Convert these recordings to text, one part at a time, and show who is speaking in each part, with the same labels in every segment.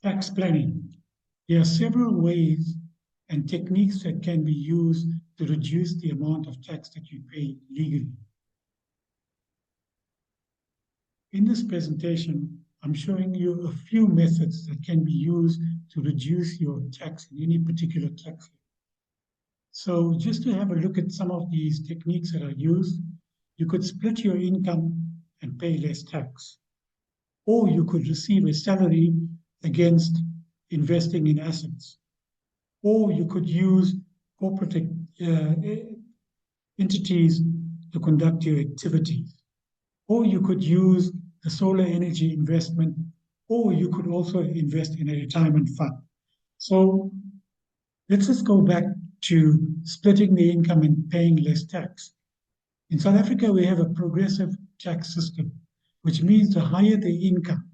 Speaker 1: Tax planning. There are several ways and techniques that can be used to reduce the amount of tax that you pay legally. In this presentation, I'm showing you a few methods that can be used to reduce your tax in any particular tax year. So just to have a look at some of these techniques that are used, you could split your income and pay less tax. Or you could receive a salary against investing in assets. Or you could use corporate entities to conduct your activities. Or you could use the solar energy investment, or you could also invest in a retirement fund. So let's just go back to splitting the income and paying less tax. In South Africa, we have a progressive tax system, which means the higher the income,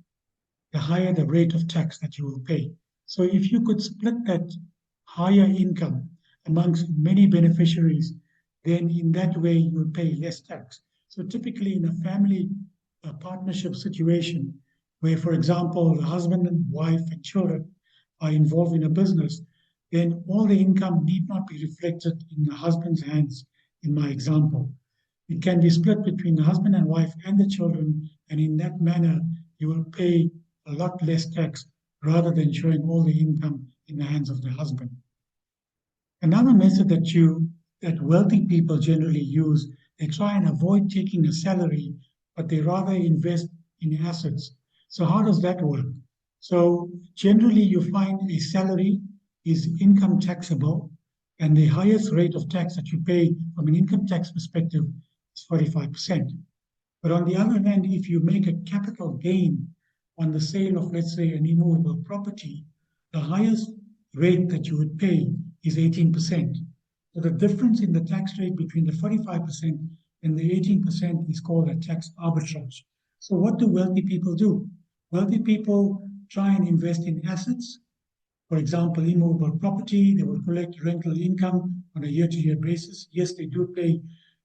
Speaker 1: the higher the rate of tax that you will pay. So if you could split that higher income amongst many beneficiaries, then in that way you will pay less tax. So typically in a family partnership situation, where, for example, the husband and wife and children are involved in a business, then all the income need not be reflected in the husband's hands, in my example. It can be split between the husband and wife and the children, and in that manner, you will pay a lot less tax rather than showing all the income in the hands of the husband. Another method that wealthy people generally use, they try and avoid taking a salary, but they rather invest in assets. So how does that work? So generally you find a salary is income taxable, and the highest rate of tax that you pay from an income tax perspective is 45%. But on the other hand, if you make a capital gain on the sale of, let's say, an immovable property, the highest rate that you would pay is 18%. So the difference in the tax rate between the 45% and the 18% is called a tax arbitrage. So what do wealthy people do? Wealthy people try and invest in assets. For example, immovable property, they will collect rental income on a year-to-year basis. Yes, they do pay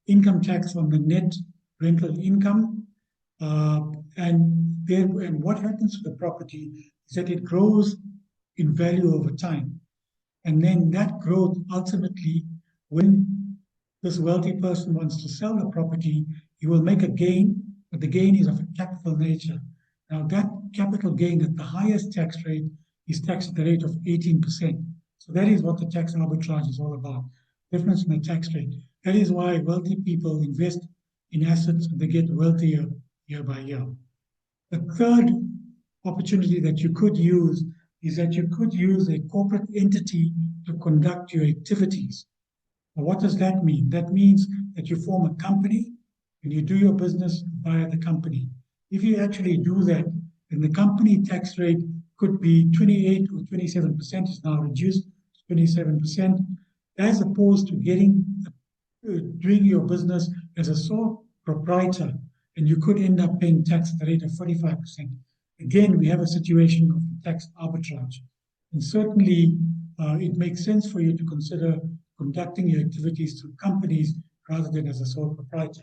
Speaker 1: income tax on the net rental income. And what happens to the property is that it grows in value over time. And then that growth ultimately, when this wealthy person wants to sell the property, he will make a gain, but the gain is of a capital nature. Now that capital gain at the highest tax rate is taxed at the rate of 18%. So that is what the tax arbitrage is all about, difference in the tax rate. That is why wealthy people invest in assets and they get wealthier year by year. The third opportunity that you could use is that you could use a corporate entity to conduct your activities. Now, what does that mean? That means that you form a company and you do your business via the company. If you actually do that, then the company tax rate could be 28 or 27%, is now reduced to 27%, as opposed to doing your business as a sole proprietor, and you could end up paying tax at the rate of 45%. Again, we have a situation of tax arbitrage. And certainly, it makes sense for you to consider conducting your activities through companies rather than as a sole proprietor.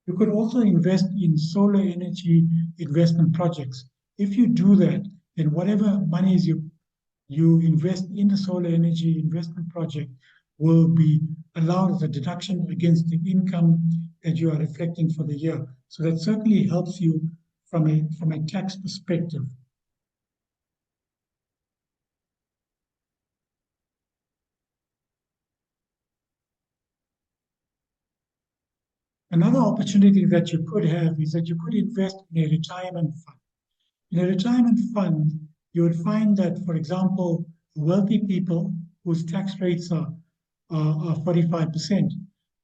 Speaker 1: You could also invest in solar energy investment projects. If you do that, then whatever monies you invest in the solar energy investment project will be allowed as a deduction against the income that you are reflecting for the year. So that certainly helps you from a tax perspective. Another opportunity that you could have is that you could invest in a retirement fund. In a retirement fund, you would find that, for example, wealthy people whose tax rates are 45%,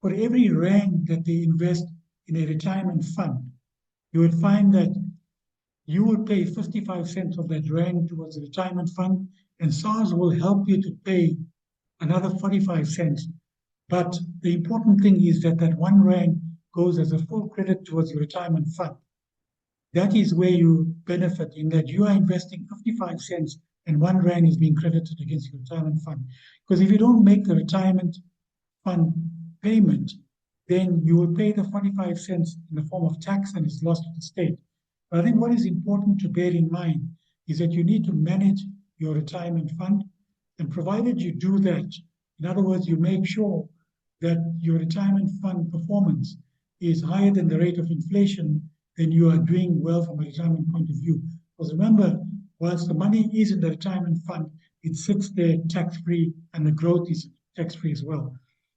Speaker 1: for every rand that they invest in a retirement fund, you would find that you would pay 55 cents of that rand towards the retirement fund, and SARS will help you to pay another 45 cents. But the important thing is that that 1 rand goes as a full credit towards your retirement fund. That is where you benefit, in that you are investing 55 cents and 1 rand is being credited against your retirement fund. Because if you don't make the retirement fund payment, then you will pay the 45 cents in the form of tax and it's lost to the state. But I think what is important to bear in mind is that you need to manage your retirement fund. And provided you do that, in other words, you make sure that your retirement fund performance is higher than the rate of inflation, then you are doing well from a retirement point of view. Because remember, whilst the money is in the retirement fund, it sits there tax-free and the growth is tax-free as well.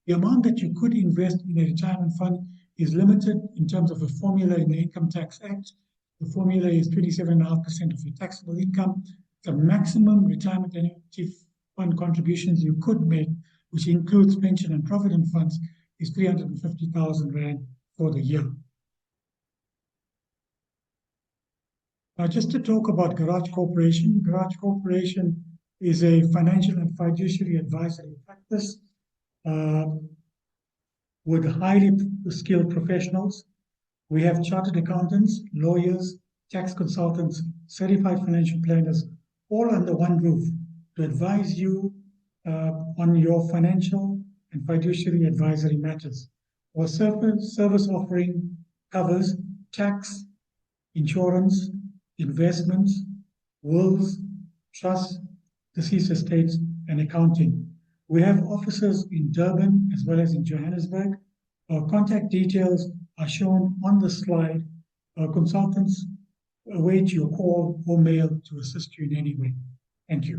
Speaker 1: The amount that you could invest in a retirement fund is limited in terms of a formula in the Income Tax Act. The formula is 27.5% of your taxable income. The maximum retirement annuity fund contributions you could make, which includes pension and provident funds, is 350,000 Rand for the year. Now, just to talk about Garage Corporation. Garage Corporation is a financial and fiduciary advisory practice with highly skilled professionals. We have chartered accountants, lawyers, tax consultants, certified financial planners, all under one roof to advise you on your financial and fiduciary advisory matters. Our service offering covers tax, insurance, investments, wills, trusts, deceased estates, and accounting. We have offices in Durban as well as in Johannesburg. Our contact details are shown on the slide. Our consultants await your call or mail to assist you in any way. Thank you.